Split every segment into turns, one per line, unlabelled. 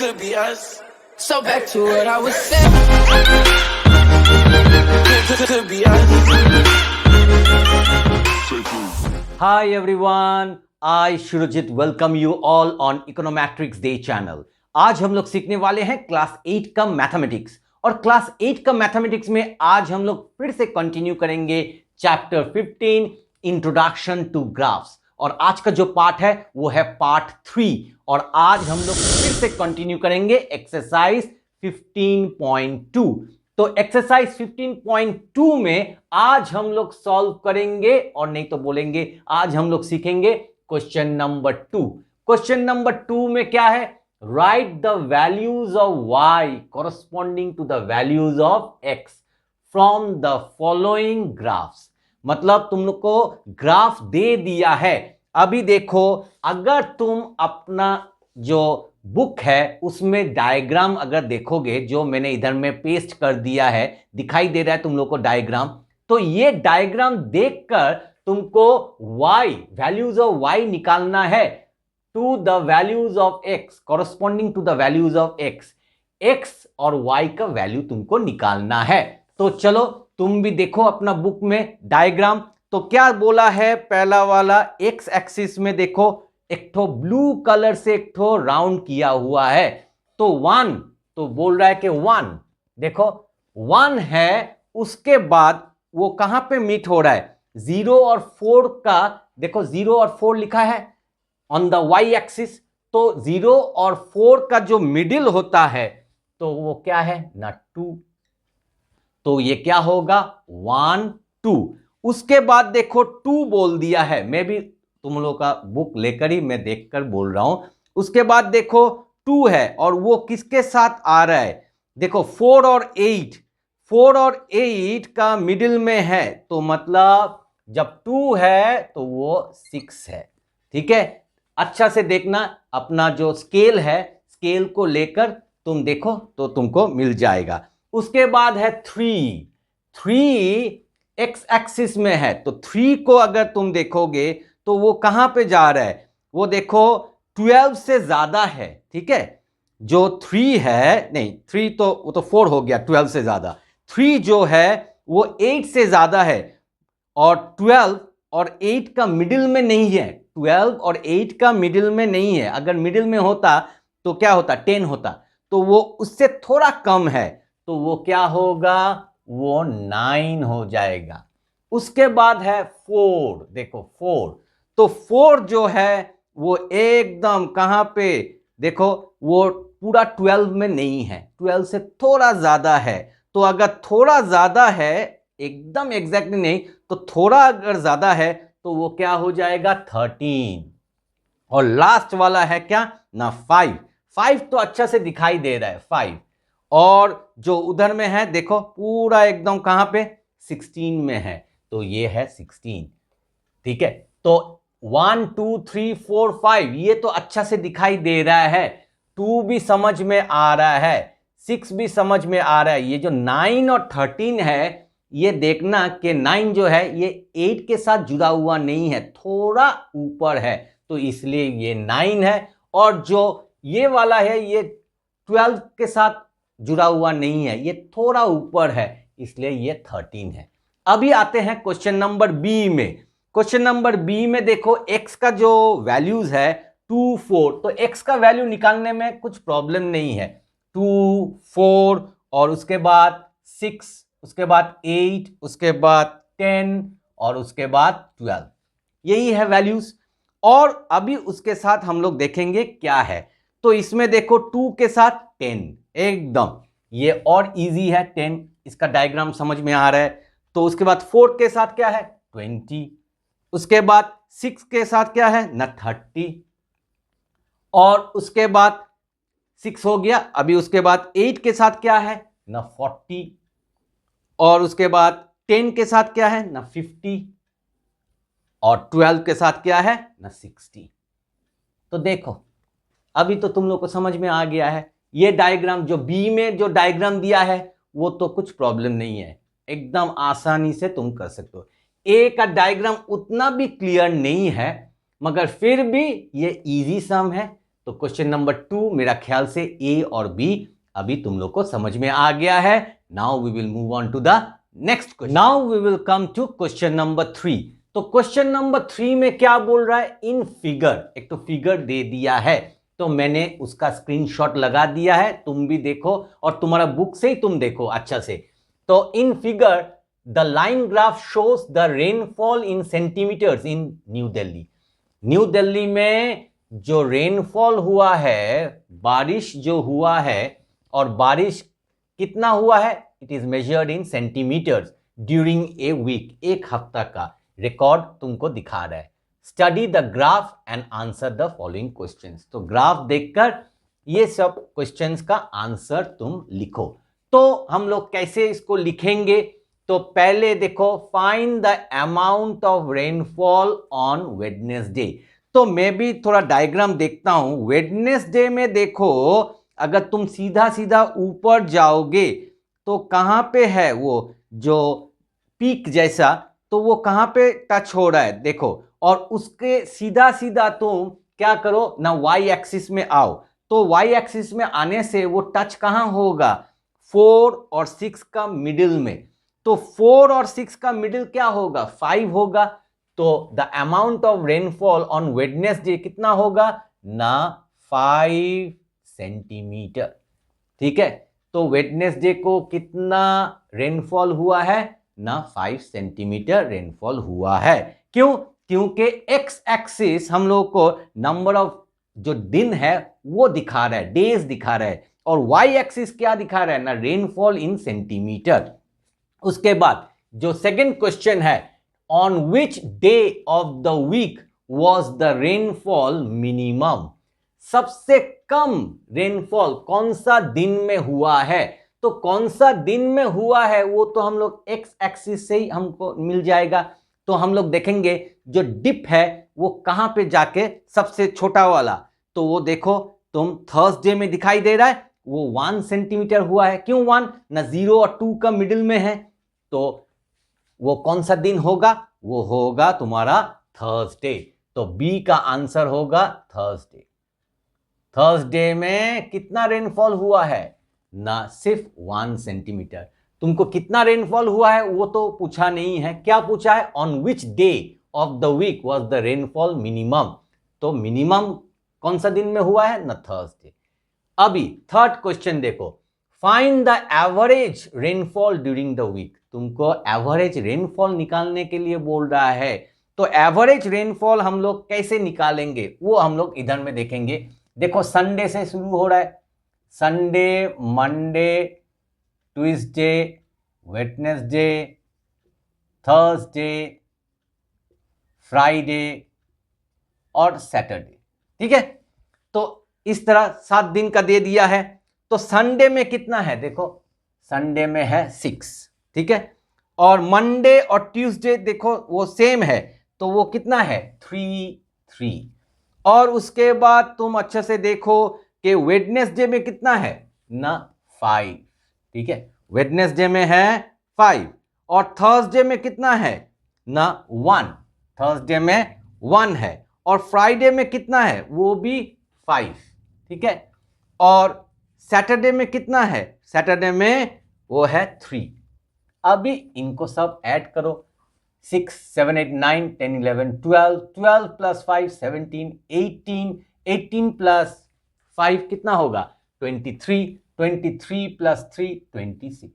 could be us. So back to what I was saying. Could be us.
Hi everyone, I Shurajit welcome you all on Econometrics Day channel. आज हम लोग सीखने वाले हैं class 8 का mathematics और class 8 का मैथमेटिक्स में आज हम लोग फिर से कंटिन्यू करेंगे चैप्टर 15 इंट्रोडक्शन टू ग्राफ्स और आज का जो पार्ट है वो है पार्ट 3 और आज हम लोग फिर से कंटिन्यू करेंगे एक्सरसाइज 15.2। तो एक्सरसाइज 15.2 में आज हम लोग सॉल्व करेंगे और नहीं तो बोलेंगे आज हम लोग सीखेंगे क्वेश्चन नंबर 2। क्वेश्चन नंबर 2 में क्या है? Right the values of y corresponding to the values of x from the following graphs। मतलब तुम लोग को ग्राफ दे दिया है। अभी देखो, अगर तुम अपना जो बुक है उसमें डायग्राम अगर देखोगे, जो मैंने इधर में पेस्ट कर दिया है, दिखाई दे रहा है तुम लोग को डायग्राम, तो ये डायग्राम देखकर तुमको y वैल्यूज ऑफ y निकालना है to the values of x corresponding to the values of x और y का वैल्यू तुमको निकालना है। तो चलो तुम भी देखो अपना बुक में डायग्राम। तो क्या बोला है? पहला वाला एक्स एक्सिस में देखो एक ठो ब्लू कलर से एक ठो राउंड किया हुआ है, तो 1, तो बोल रहा है कि 1, देखो 1 है। उसके बाद वो कहां पे मीट हो रहा है? 0 और 4 का, देखो 0 और 4 लिखा है ऑन द वाई एक्सिस, तो 0 और 4 का जो मिडिल होता है तो वो क्या है ना 2, तो ये क्या होगा 1 2। उसके बाद देखो 2 बोल दिया है, मैं भी तुम लोग का बुक लेकर ही मैं देखकर बोल रहा हूं। उसके बाद देखो 2 है और वो किसके साथ आ रहा है? देखो 4 और 8 का मिडिल में है, तो मतलब जब 2 है तो वो 6 है। ठीक है, अच्छा से देखना, अपना जो स्केल है स्केल को लेकर तुम देखो तो तुमको मिल जाएगा। उसके बाद है 3 एक्स एक्सिस में है, तो 3 को अगर तुम देखोगे तो वो कहां पे जा रहा है? वो देखो 12 से ज्यादा है। ठीक है, जो 3 है, नहीं 3 तो वो तो 4 हो गया, 12 से ज्यादा। 3 जो है वो 8 से ज्यादा है और 12 और 8 का मिडिल में नहीं है। 12 और 8 का मिडिल में नहीं है, अगर मिडिल में होता तो क्या होता? 10 होता, तो वो उससे थोड़ा कम है, तो वो क्या होगा? वो 9 हो जाएगा। उसके बाद है 4, देखो 4, तो 4 जो है वो एकदम कहां पे? देखो वो पूरा 12 में नहीं है, 12 से थोड़ा ज्यादा है। तो अगर थोड़ा ज्यादा है, एकदम एग्जैक्टली नहीं, तो थोड़ा अगर ज्यादा है तो वो क्या हो जाएगा 13। और लास्ट वाला है क्या ना 5 तो अच्छा से दिखाई दे रहा है 5, और जो उधर में है देखो पूरा एकदम कहां पे 16 में है, तो ये है 16। ठीक है, तो 1 2 3 4 5 ये तो अच्छा से दिखाई दे रहा है, 2 भी समझ में आ रहा है, 6 भी समझ में आ रहा है। ये जो 9 और 13 है, ये देखना कि 9 जो है ये 8 के साथ जुड़ा हुआ नहीं है, थोड़ा ऊपर है, तो इसलिए ये 9 है। और जो ये वाला है ये 12 के साथ जुड़ा हुआ नहीं है, ये थोड़ा ऊपर है, इसलिए ये 13 है। अभी आते हैं क्वेश्चन नंबर बी में। क्वेश्चन नंबर बी में देखो x का जो वैल्यूज है 2 4, तो x का वैल्यू निकालने में कुछ प्रॉब्लम नहीं है। 2 4 और उसके बाद 6, उसके बाद 8, उसके बाद 10 और उसके बाद 12, यही है वैल्यूज। और अभी उसके साथ हम लोग देखेंगे क्या है। तो इसमें देखो 2 के साथ 10, एकदम ये और इजी है 10, इसका डायग्राम समझ में आ रहा है। तो उसके बाद 4 के साथ क्या है 20, उसके बाद 6 के साथ क्या है ना 30, और उसके बाद 6 हो गया। अभी उसके बाद 8 के साथ क्या है ना 40, और उसके बाद 10 के साथ क्या है ना 50, और 12 के साथ क्या है ना 60। तो देखो अभी तो तुम लोग को समझ में आ गया है। ये डायग्राम जो बी में जो डायग्राम दिया है वो तो कुछ प्रॉब्लम नहीं है, एकदम आसानी से तुम कर सकते हो। ए का डायग्राम उतना भी क्लियर नहीं है, मगर फिर भी ये इजी सम है, तो क्वेश्चन नंबर 2 मेरा ख्याल से ए और बी अभी तुम लोग को समझ में आ गया है. Now we will move on to the next question. Now we will come to question number 3. तो क्वेश्चन नंबर 3 में क्या बोल रहा है? इन फिगर, एक तो फिगर दे दिया है तो मैंने उसका स्क्रीनशॉट लगा दिया है, तुम भी देखो और तुम्हारा बुक से ही तुम देखो अच्छा से. तो in figure the line graph shows the rainfall in centimetres in New Delhi. New Delhi में जो रेनफॉल हुआ है, बारिश जो हुआ है, और बारिश कितना हुआ है, it is measured in centimetres during a week. एक हफ्ता का रिकॉर्ड तुमको दिखा रहा है. Study the graph and answer the following questions. तो ग्राफ देखकर ये सब क्वेश्चंस का आंसर तुम लिखो. तो हम लोग कैसे इसको लिखेंगे? तो पहले देखो, find the amount of rainfall on Wednesday. तो मैं भी थोड़ा डायग्राम देखता हूं. वेडनेसडे में देखो, अगर तुम सीधा सीधा ऊपर जाओगे तो कहां पे है वो जो पीक जैसा, तो वो कहां पे टच हो रहा है देखो. और उसके सीधा सीधा तुम क्या करो ना, वाई एक्सिस में आओ. तो वाई एक्सिस में आने से वो टच कहां होगा? 4 और 6 का मिडिल में. तो 4 और 6 का मिडिल क्या होगा? 5 होगा. तो the amount of rainfall on Wednesday कितना होगा ना? 5 सेंटीमीटर. ठीक है, तो वेडनेसडे को कितना रेनफॉल हुआ है ना? 5 सेंटीमीटर रेनफॉल हुआ है. क्यों? क्योंकि एक्स एक्सिस हम लोग को नंबर ऑफ जो दिन है वो दिखा रहा है, डेज दिखा रहा है, और वाई एक्सिस क्या दिखा रहा है ना? Rainfall in centimetre. उसके बाद जो सेकंड क्वेश्चन है, on which day of the week was the rainfall minimum. सबसे कम रेनफॉल कौन सा दिन में हुआ है? तो कौन सा दिन में हुआ है वो तो हम लोग एक्स एक्सिस से ही हमको मिल जाएगा. तो हम लोग देखेंगे जो डिप है वो कहां पे जाके सबसे छोटा वाला, तो वो देखो तुम थर्सडे में दिखाई दे रहा है, वो 1 सेंटीमीटर हुआ है. क्यों 1 ना? 0 और 2 का मिडिल में है. तो वो कौन सा दिन होगा? वो होगा तुम्हारा थर्सडे. तो बी का आंसर होगा थर्सडे. थर्सडे में कितना रेनफॉल हुआ है ना? सिर्फ 1 सेंटीमीटर. तुमको कितना रेनफॉल हुआ है वो तो पूछा नहीं है. क्या पूछा है? On which day of the week was the rainfall minimum. तो मिनिमम कौन सा दिन में हुआ है ना? थर्सडे. अभी थर्ड क्वेश्चन देखो, find the average rainfall during the week. तुमको एवरेज रेनफॉल निकालने के लिए बोल रहा है. तो एवरेज रेनफॉल हम लोग कैसे निकालेंगे वो हम लोग इधर में देखेंगे. देखो, संडे से शुरू हो रहा है. Sunday, Monday, Tuesday, Wednesday, Thursday, Friday और सैटरडे. ठीक है, तो इस तरह 7 दिन का दे दिया है. तो संडे में कितना है? देखो, संडे में है 6. ठीक है, और मंडे और ट्यूसडे देखो वो सेम है, तो वो कितना है? 3. और उसके बाद तुम अच्छे से देखो कि वेडनेसडे में कितना है ना? 5. ठीक है, वेडनेसडे में है 5. और थर्सडे में कितना है ना? 1. थर्सडे में 1 है. और फ्राइडे में कितना है? वो भी 5. ठीक है, और सैटरडे में कितना है? सैटरडे में वो है 3. अभी इनको सब ऐड करो. 6, 7, 8, 9, 10, 11, 12, 12 प्लस 5, 17, 18, 18 प्लस 5 कितना होगा? 23, 23 प्लस 3, 26.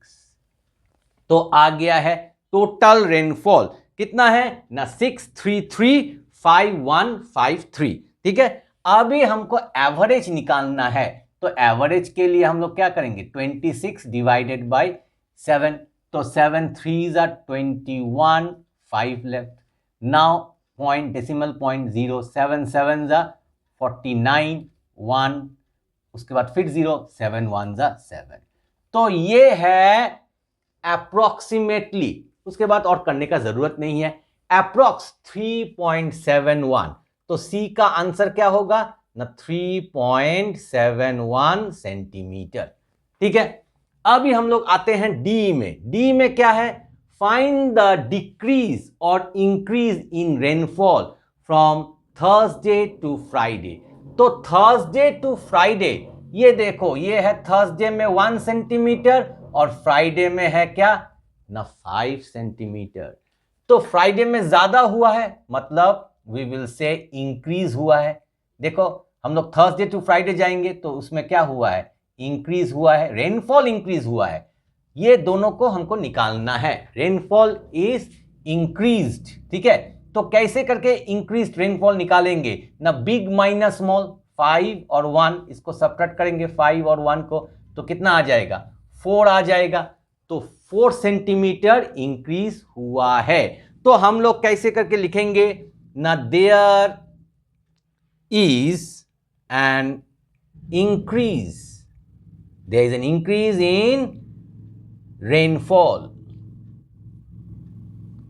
तो आ गया है टोटल रेनफॉल कितना है ना? 6335153. ठीक है, अभी हमको एवरेज निकालना है. तो एवरेज के लिए हम लोग क्या करेंगे? 26 डिवाइडेड बाय 7. तो 7 3s are 21, 5 left. Now point, decimal point 0, 7 7s are 49, 1, उसके बाद फिर 0, 7 1s are 7. तो ये है अप्रोक्सीमेटली, उसके बाद और करने का जरूरत नहीं है. अप्रोक्स 3.71. तो सी का आंसर क्या होगा ना? 3.71 सेंटीमीटर. ठीक है, अभी हम लोग आते हैं डी में. डी में क्या है? फाइंड द डिक्रीज और increase in rainfall from Thursday to Friday. तो थर्सडे टू फ्राइडे, ये देखो ये है थर्सडे में 1 सेंटीमीटर और फ्राइडे में है क्या ना 5 सेंटीमीटर। तो फ्राइडे में ज्यादा हुआ है, मतलब वी विल से इंक्रीज हुआ है। देखो हम लोग थर्सडे टू फ्राइडे जाएंगे तो उसमें क्या हुआ है, इंक्रीज हुआ है, रेनफॉल इंक्रीज हुआ है। ये दोनों को हमको निकालना है, रेनफॉल इज इंक्रीज्ड। ठीक है, तो कैसे करके इंक्रीज्ड रेनफॉल निकालेंगे ना, बिग माइनस स्मॉल, 5 और 1 इसको सब्ट्रैक्ट करेंगे 5 और 1 को, तो कितना आ जाएगा 4 आ जाएगा। तो 4 सेंटीमीटर इंक्रीज हुआ है। तो हम लोग कैसे करके लिखेंगे ना, there is an increase, there is an increase in rainfall,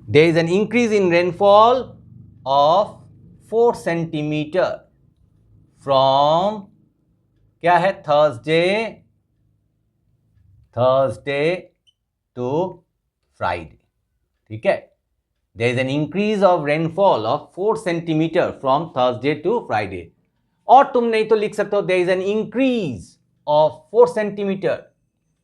there is an increase in rainfall of 4 centimetre from क्या है थर्सडे टू फ्राइडे। ठीक है, there is an increase of rainfall of 4 centimetre from Thursday to Friday. और तुम नहीं तो लिख सकते हो there is an increase of 4 centimetre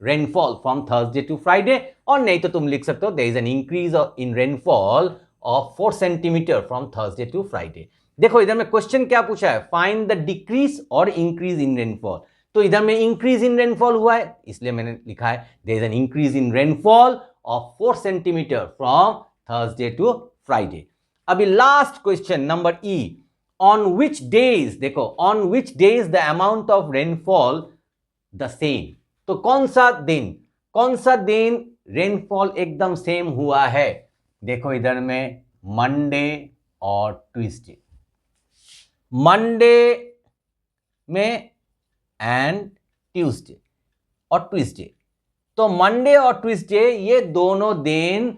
rainfall from Thursday to Friday, और नहीं तो तुम लिख सकते हो there is an increase in rainfall of 4 centimetre from Thursday to Friday. देखो इधर में क्वेश्चन क्या पूछा है, फाइंड द डिक्रीज और इंक्रीज इन रेनफॉल। तो इधर में इंक्रीज इन रेनफॉल हुआ है, इसलिए मैंने लिखा है there is an increase in rainfall of 4 centimetre from Thursday to Friday. अभी last question number E, on which days, देखो on which days the amount of rainfall the same. तो कौन सा दिन रेनफॉल एकदम सेम हुआ है, देखो इधर में मंडे और ट्यूसडे, मंडे में एंड ट्यूसडे और ट्यूसडे। तो मंडे और ट्यूसडे ये दोनों दिन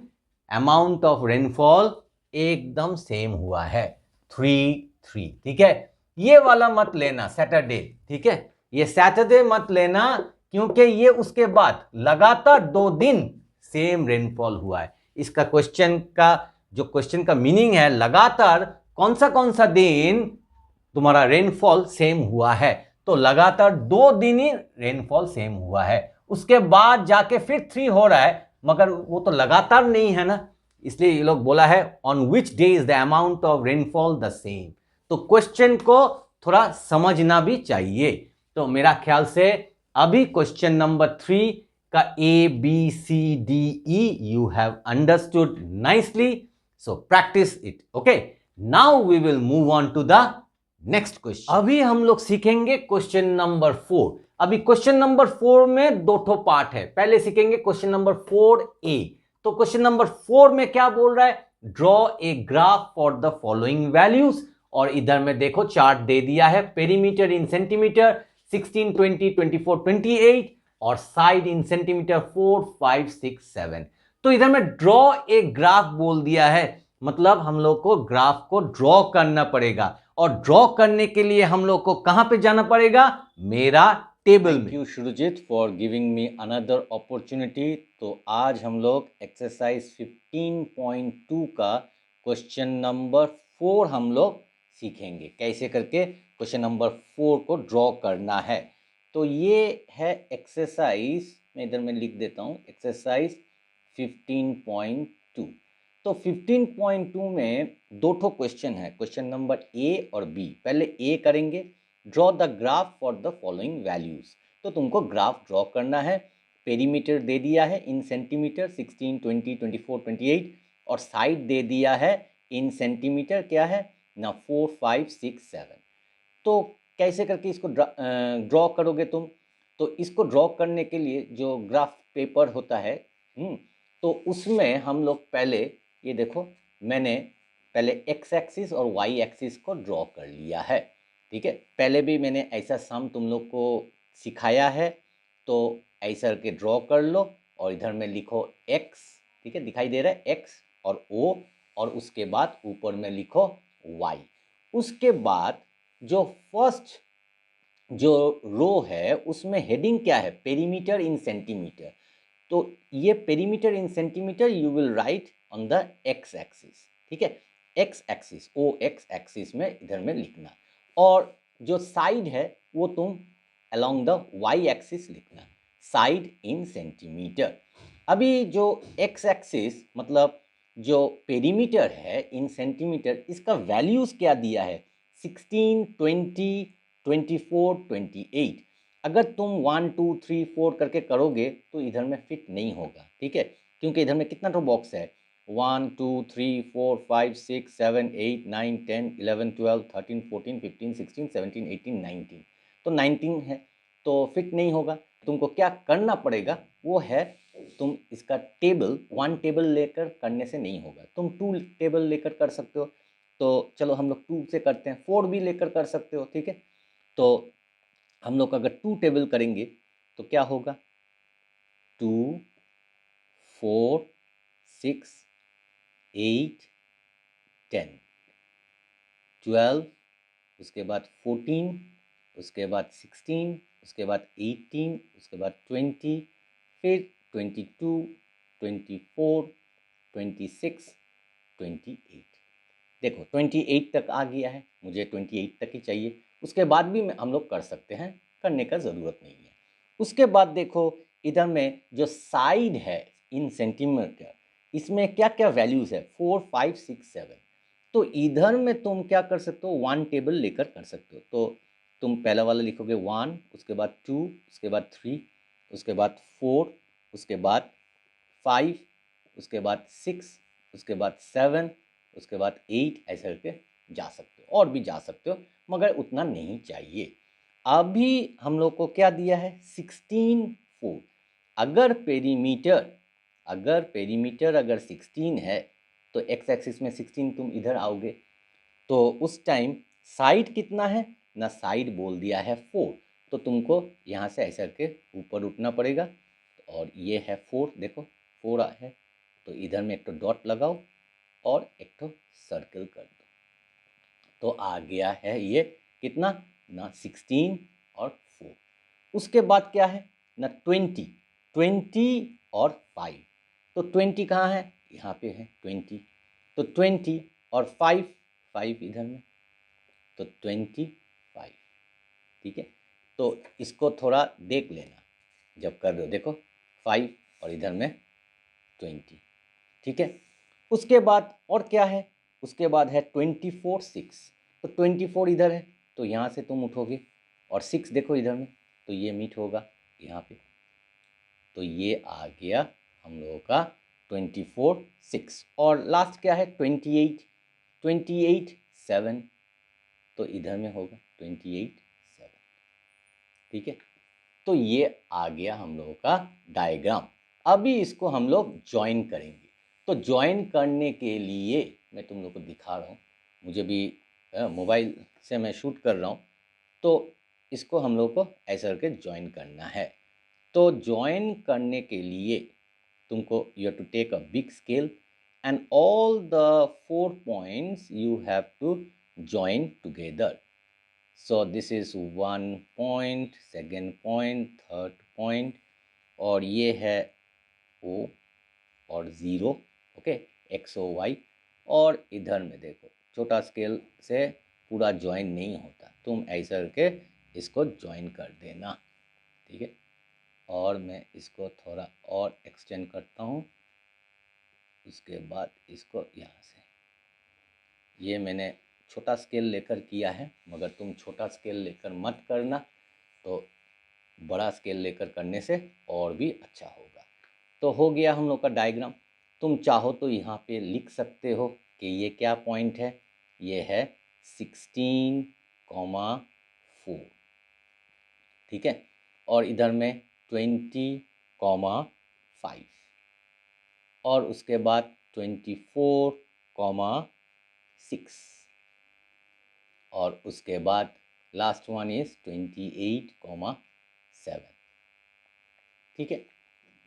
अमाउंट ऑफ रेनफॉल एकदम सेम हुआ है 3-3। ठीक है, ये वाला मत लेना सैटरडे, ठीक है, ये सैटरडे मत लेना, क्योंकि ये उसके बाद लगातार 2 दिन सेम रेनफॉल हुआ है। इसका क्वेश्चन का मीनिंग है लगातार कौन सा दिन तुम्हारा रेनफॉल सेम हुआ है। तो लगातार 2 दिन ही रेनफॉल सेम हुआ है, उसके बाद जाके फिर 3 हो रहा है, मगर वो तो लगातार नहीं है ना, इसलिए ये लोग बोला है on which day is the amount of rainfall the same. तो क्वेश्चन को थोड़ा समझना भी चाहिए। तो मेरा ख्याल से अभी क्वेश्चन नंबर 3 का ABCDE you have understood nicely, so practice it. Okay, now we will move on to the next question. अभी हम लोग सीखेंगे क्वेश्चन नंबर 4। अभी क्वेश्चन नंबर 4 में 2 ठो पार्ट है, पहले सीखेंगे क्वेश्चन नंबर 4A। तो क्वेश्चन नंबर 4 में क्या बोल रहा है, draw a graph for the following values, और इधर में देखो चार्ट दे दिया है, पेरीमीटर इन सेंटीमीटर 16, 20, 24, 28 और साइड इन सेंटीमीटर 4, 5, 6, 7। तो इधर में ड्रॉ ए ग्राफ बोल दिया है, मतलब हम लोग को ग्राफ को ड्रॉ करना पड़ेगा, और ड्रॉ करने के लिए हम लोग को कहां पे जाना पड़ेगा, मेरा टेबल में। You Surajit for giving me another opportunity. तो आज हम लोग एक्सरसाइज 15.2 का क्वेश्चन नंबर 4 हम लोग सीखेंगे, कैसे करके क्वेश्चन नंबर 4 को ड्रॉ करना है। तो ये है एक्सरसाइज, मैं इधर में लिख देता हूँ, एक्सरसाइज 15.2। तो 15.2 में 2 ठो क्वेश्चन है, क्वेश्चन नंबर A और B। पहले A करेंगे, draw the graph for the following values. तो तुमको ग्राफ ड्रॉ करना है, पेरीमीटर दे दिया है इन सेंटीमीटर 16, 20, 24, 28 और साइड दे दिया है इन सेंटीमीटर, क्या है ना 4, 5, 6, 7। तो कैसे करके इसको ड्रॉ करोगे तुम, तो इसको ड्रॉ करने के लिए जो ग्राफ पेपर होता है, तो उसमें हम लोग पहले ये देखो, मैंने पहले एक्स एक्सिस और वाई एक्सिस को ड्रॉ कर लिया है। ठीक है, पहले भी मैंने ऐसा सम तुम लोग को सिखाया है, तो ऐसा करके ड्रॉ कर लो और इधर में लिखो एक्स, ठीक है, दिखाई दे रहा है एक्स और ओ, और उसके बाद ऊपर में लिखो वाई। उसके बाद जो फर्स्ट जो रो है उसमें हेडिंग क्या है, पेरीमीटर इन सेंटीमीटर। तो ये perimeter in centimetre you will write on the x axis. ठीक है, एक्स एक्सिस, ओ एक्स एक्सिस में इधर में लिखना। और जो साइड है वो तुम अलोंग द वाई एक्सिस लिखना, साइड इन सेंटीमीटर। अभी जो एक्स एक्सिस मतलब जो पेरीमीटर है इन सेंटीमीटर, इसका वैल्यूज़ क्या दिया है? 16, 20, 24, 28। अगर तुम 1, 2, 3, 4 करके करोगे तो इधर में फिट नहीं होगा, ठीक है, क्योंकि इधर में कितना तो बॉक्स है, 1, 2, 3, 4, 5, 6, 7, 8, 9, 10, 11, 12, 13, 14, 15, 16, 17, 18, 19, तो 19 है तो फिट नहीं होगा। तुमको क्या करना पड़ेगा वो है, तुम इसका टेबल 1 टेबल लेकर करने से नहीं होगा, तुम 2 टेबल लेकर कर सकते हो। तो चलो हम लोग 2 से करते हैं, 4 भी लेकर कर सकते हो, ठीक है। तो हम लोग अगर 2 टेबल करेंगे तो क्या होगा, 2, 4, 6, 8, 10, 12, उसके बाद 14, उसके बाद 16, उसके बाद 18, उसके बाद 20, फिर 22, 24, 26, 28। देखो 28 तक आ गया है, मुझे 28 तक ही चाहिए, उसके बाद भी हम लोग कर सकते हैं, करने का ज़रूरत नहीं है। उसके बाद देखो इधर में जो साइड है इन सेंटीमीटर, इसमें क्या क्या वैल्यूज़ है, 4, 5, 6, 7। तो इधर में तुम क्या कर सकते हो, 1 टेबल लेकर कर सकते हो। तो तुम पहला वाला लिखोगे 1, उसके बाद 2, उसके बाद 3, उसके बाद 4, उसके बाद 5, उसके बाद 6, उसके बाद 7, उसके बाद 8, ऐसे करके जा सकते हो, और भी जा सकते हो, मगर उतना नहीं चाहिए। अभी हम लोग को क्या दिया है, 16, 4। अगर पेरीमीटर अगर 16 है तो एक्स एक्सिस में 16 तुम इधर आओगे, तो उस टाइम साइड कितना है ना, साइड बोल दिया है 4, तो तुमको यहाँ से ऐसे करके ऊपर उठना पड़ेगा, और ये है 4, देखो 4 है, तो इधर में एक तो डॉट लगाओ और एक तो सर्कल कर दो, तो आ गया है ये कितना ना, 16 और 4। उसके बाद क्या है ना, 20, 20 और 5। तो 20 कहाँ है, यहाँ पे है 20, तो 20 और 5, 5 इधर में, तो 25, ठीक है। तो इसको थोड़ा देख लेना जब कर रहे हो, देखो 5 और इधर में 20, ठीक है। उसके बाद और क्या है, उसके बाद है 24, 6। तो 24 इधर है तो यहाँ से तुम उठोगे, और 6 देखो इधर में, तो ये मीट होगा यहाँ पे, तो ये आ गया हम लोगों का 24, 6। और लास्ट क्या है 28, 28, 7, तो इधर में होगा 28, 7, ठीक है। तो ये आ गया हम लोगों का डायग्राम। अभी इसको हम लोग ज्वाइन करेंगे, तो ज्वाइन करने के लिए मैं तुम लोग को दिखा रहा हूँ, मुझे भी मोबाइल से मैं शूट कर रहा हूँ, तो इसको हम लोग को ऐसा करके ज्वाइन करना है। तो ज्वाइन करने के लिए तुमको you have to take a big scale and all the 4 points you have to join together. So this is 1 point, second point, third point, और ये है O और 0, ओके, एक्स ओ वाई। और इधर में देखो छोटा स्केल से पूरा ज्वाइन नहीं होता, तुम ऐसा करके इसको ज्वाइन कर देना, ठीक है। और मैं इसको थोड़ा और एक्सटेंड करता हूँ, उसके बाद इसको यहाँ से, ये मैंने छोटा स्केल लेकर किया है, मगर तुम छोटा स्केल लेकर मत करना, तो बड़ा स्केल लेकर करने से और भी अच्छा होगा। तो हो गया हम लोग का डायग्राम। तुम चाहो तो यहाँ पे लिख सकते हो कि ये क्या पॉइंट है, ये है 16,4, ठीक है, और इधर में 20,5, और उसके बाद 24,6, और उसके बाद लास्ट वन इज 28,7, ठीक है।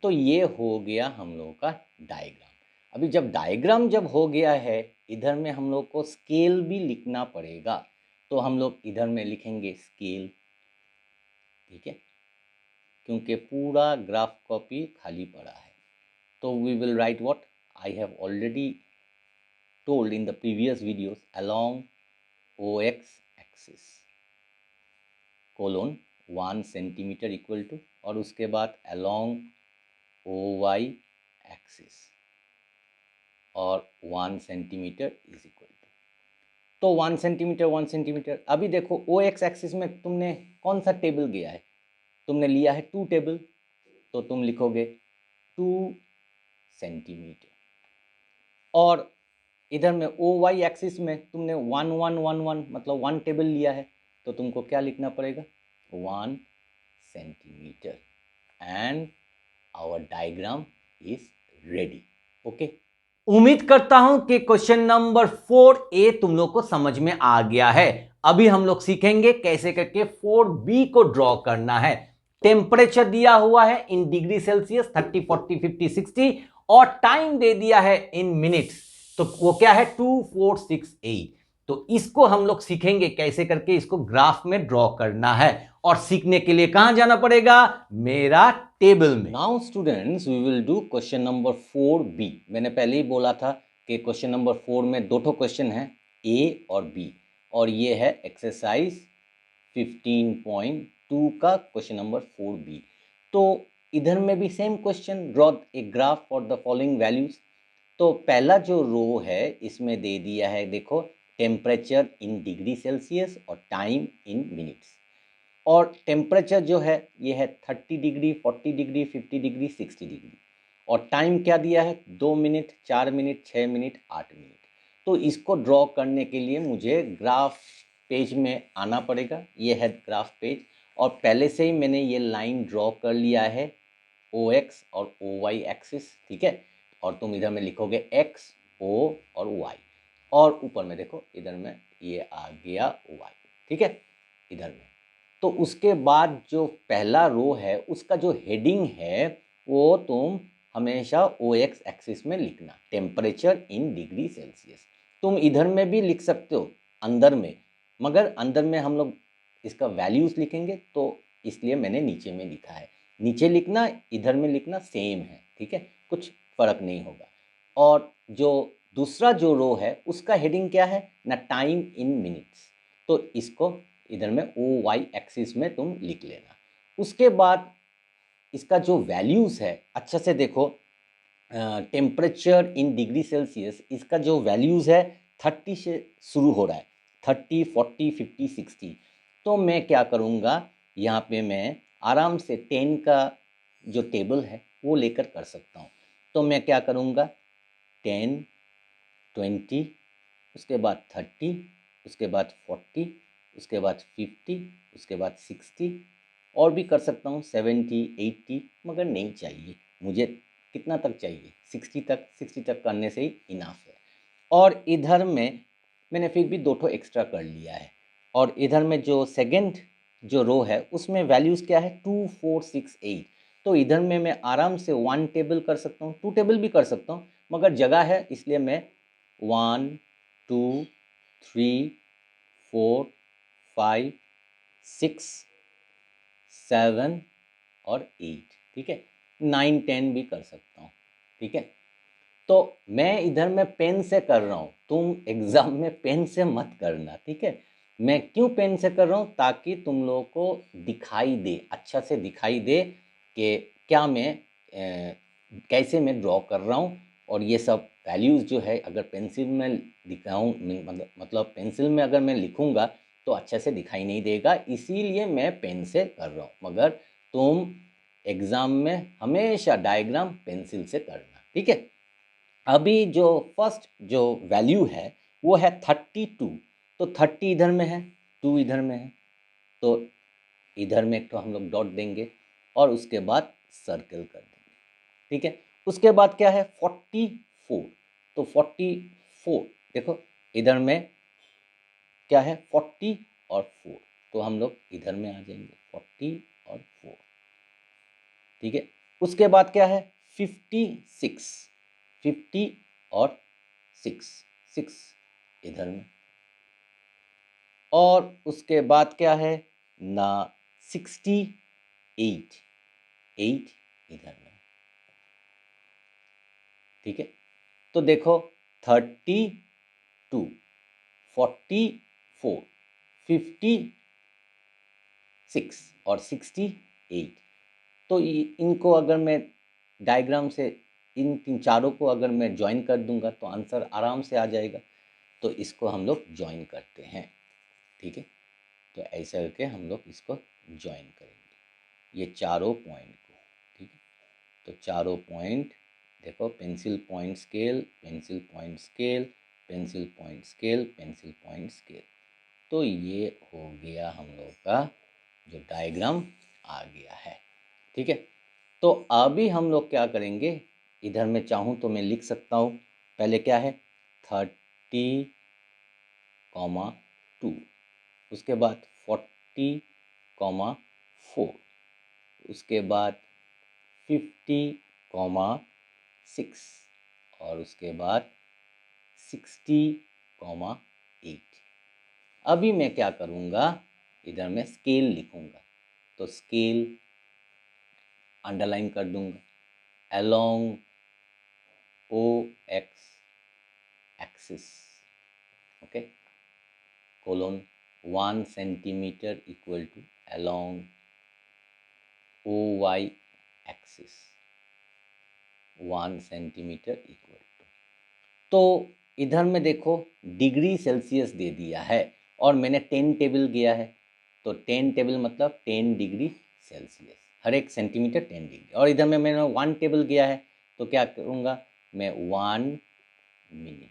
तो ये हो गया हम लोगों का डायग्राम। अभी जब डायग्राम जब हो गया है, इधर में हम लोग को स्केल भी लिखना पड़ेगा, तो हम लोग इधर में लिखेंगे स्केल, ठीक है, क्योंकि पूरा ग्राफ कॉपी खाली पड़ा है। तो we will write what I have already told in the previous videos along OX axis, colon 1 centimetre equal to, और उसके बाद अलोंग ओ वाई एक्सिस और 1 सेंटीमीटर इज इक्वल टू, तो 1 सेंटीमीटर। अभी देखो ओ एक्स एक्सिस में तुमने कौन सा टेबल गया है, तुमने लिया है 2 टेबल, तो तुम लिखोगे 2 सेंटीमीटर। और इधर में ओ वाई एक्सिस में तुमने 1 मतलब 1 टेबल लिया है, तो तुमको क्या लिखना पड़ेगा, 1 centimetre, and our diagram is ready. Okay, उम्मीद करता हूं कि क्वेश्चन नंबर 4A तुम लोग को समझ में आ गया है। अभी हम लोग सीखेंगे कैसे करके 4B को ड्रॉ करना है। टेम्परेचर दिया हुआ है इन डिग्री सेल्सियस 30, 40, 50, 60, और टाइम दे दिया है इन मिनट्स, तो वो क्या है 2468। तो इसको हम लोग सीखेंगे कैसे करके इसको ग्राफ में ड्रॉ करना है, और सीखने के लिए कहां जाना पड़ेगा, मेरा टेबल में। Now students we will do question number 4B। मैंने पहले ही बोला था कि क्वेश्चन नंबर 4 में दो क्वेश्चन है, ए और बी, और ये है एक्सरसाइज 15.2 का क्वेश्चन नंबर 4B। तो इधर में भी same question, draw a graph for the following values. तो पहला जो रो है इसमें दे दिया है, देखो टेम्परेचर इन डिग्री सेल्सियस और टाइम इन मिनट्स, और टेम्परेचर जो है ये है 30 डिग्री, 40 डिग्री, 50 डिग्री, 60 डिग्री, और टाइम क्या दिया है 2 मिनट, 4 मिनट, 6 मिनट, 8 मिनट। तो इसको ड्रॉ करने के लिए मुझे ग्राफ पेज में आना पड़ेगा, ये है ग्राफ पेज, और पहले से ही मैंने ये लाइन ड्रॉ कर लिया है ओ एक्स और ओ वाई एक्सिस, ठीक है, और तुम इधर में लिखोगे एक्स, ओ और वाई, और ऊपर में देखो इधर में ये आ गया वाई, ठीक है, इधर में। तो उसके बाद जो पहला रो है उसका जो हेडिंग है वो तुम हमेशा ओ एक्स एक्सिस में लिखना, टेम्परेचर इन डिग्री सेल्सियस। तुम इधर में भी लिख सकते हो अंदर में, मगर अंदर में हम लोग इसका वैल्यूज लिखेंगे, तो इसलिए मैंने नीचे में लिखा है। नीचे लिखना इधर में लिखना सेम है, ठीक है, कुछ फर्क नहीं होगा। और जो दूसरा जो रो है उसका हेडिंग क्या है ना, टाइम इन मिनट्स, तो इसको इधर में ओ वाई एक्सिस में तुम लिख लेना। उसके बाद इसका जो वैल्यूज़ है अच्छा से देखो, टेम्परेचर इन डिग्री सेल्सियस, इसका जो वैल्यूज़ है 30 से शुरू हो रहा है, 30, 40, 50, 60। तो मैं क्या करूँगा, यहाँ पे मैं आराम से 10 का जो टेबल है वो लेकर कर सकता हूँ। तो मैं क्या करूँगा, 10, 20, उसके बाद 30, उसके बाद 40, उसके बाद 50, उसके बाद 60, और भी कर सकता हूँ 70, 80, मगर नहीं चाहिए मुझे, कितना तक चाहिए 60 तक, 60 तक करने से ही इनाफ है। और इधर में मैंने फिर भी 2 एक्स्ट्रा कर लिया है, और इधर में जो सेकंड जो रो है उसमें वैल्यूज़ क्या है 2, 4, 6, 8। तो इधर में मैं आराम से 1 टेबल कर सकता हूँ, 2 टेबल भी कर सकता हूँ, मगर जगह है इसलिए मैं 1, 2, 3, 4, 5, 6, 7 और 8, ठीक है, 9, 10 भी कर सकता हूँ, ठीक है। तो मैं इधर में पेन से कर रहा हूँ, तुम एग्ज़ाम में पेन से मत करना, ठीक है। मैं क्यों पेन से कर रहा हूँ, ताकि तुम लोगों को दिखाई दे, अच्छा से दिखाई दे कि क्या मैं कैसे मैं ड्रॉ कर रहा हूँ। और ये सब वैल्यूज़ जो है अगर पेंसिल में दिखाऊँ, मतलब पेंसिल में अगर मैं लिखूँगा तो अच्छे से दिखाई नहीं देगा, इसीलिए मैं पेन से कर रहा हूँ। मगर तुम एग्ज़ाम में हमेशा डायग्राम पेंसिल से करना, ठीक है। अभी जो फर्स्ट जो वैल्यू है वो है 32, तो 30 इधर में है, 2 इधर में है, तो इधर में एक तो हम लोग डॉट देंगे और उसके बाद सर्कल कर देंगे, ठीक है। उसके बाद क्या है 44, तो 44 देखो इधर में क्या है 40 और 4, तो हम लोग इधर में आ जाएंगे 40 और 4, ठीक है। उसके बाद क्या है 56, 50 और 6, 6 इधर में, और उसके बाद क्या है ना 68, 8 इधर में, ठीक है। तो देखो 32, 44, 50, 6 और 68। तो इनको अगर मैं डायग्राम से इन तीन चारों को अगर मैं ज्वाइन कर दूंगा तो आंसर आराम से आ जाएगा। तो इसको हम लोग ज्वाइन करते हैं, ठीक है। तो ऐसा करके हम लोग इसको ज्वाइन करेंगे, ये चारों पॉइंट को, ठीक है। तो चारों पॉइंट देखो, pencil point scale, pencil point scale, pencil point scale, pencil point scale. तो ये हो गया हम लोग का जो डायग्राम आ गया है, ठीक है। तो अभी हम लोग क्या करेंगे, इधर मैं चाहूँ तो मैं लिख सकता हूँ। पहले क्या है 30,2, उसके बाद 40,4, उसके बाद 50,6 और उसके बाद 60,8। अभी मैं क्या करूँगा, इधर मैं स्केल लिखूँगा। तो स्केल अंडरलाइन कर दूँगा, along OX axis, okay, colon 1 centimetre equal to along OY axis 1 centimetre equal to. तो इधर में देखो डिग्री सेल्सियस दे दिया है और मैंने 10 टेबल गया है। तो 10 टेबल मतलब 10 डिग्री सेल्सियस, हर एक सेंटीमीटर 10 डिग्री। और इधर में मैंने 1 टेबल गया है, तो क्या करूँगा मैं 1 मिनट।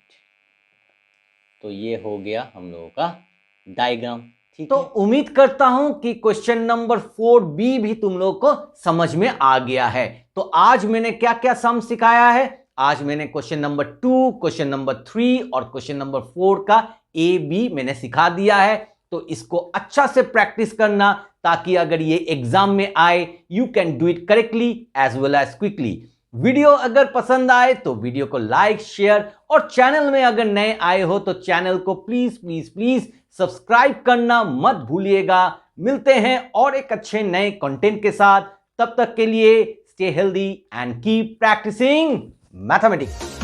तो ये हो गया हम लोगों का डायग्राम, ठीक है। तो उम्मीद करता हूं कि क्वेश्चन नंबर 4B भी तुम लोग को समझ में आ गया है। तो आज मैंने क्या क्या सम सिखाया है, आज मैंने क्वेश्चन नंबर 2, क्वेश्चन नंबर 3 और क्वेश्चन नंबर 4 का AB मैंने सिखा दिया है। तो इसको अच्छा से प्रैक्टिस करना, ताकि अगर ये एग्जाम में आए you can do it correctly as well as quickly. Video अगर पसंद आए तो वीडियो को लाइक, शेयर और चैनल में अगर नए आए हो तो चैनल को प्लीज प्लीज प्लीज सब्सक्राइब करना मत भूलिएगा। मिलते हैं और एक अच्छे नए कंटेंट के साथ, तब तक के लिए stay healthy and keep practising mathematics.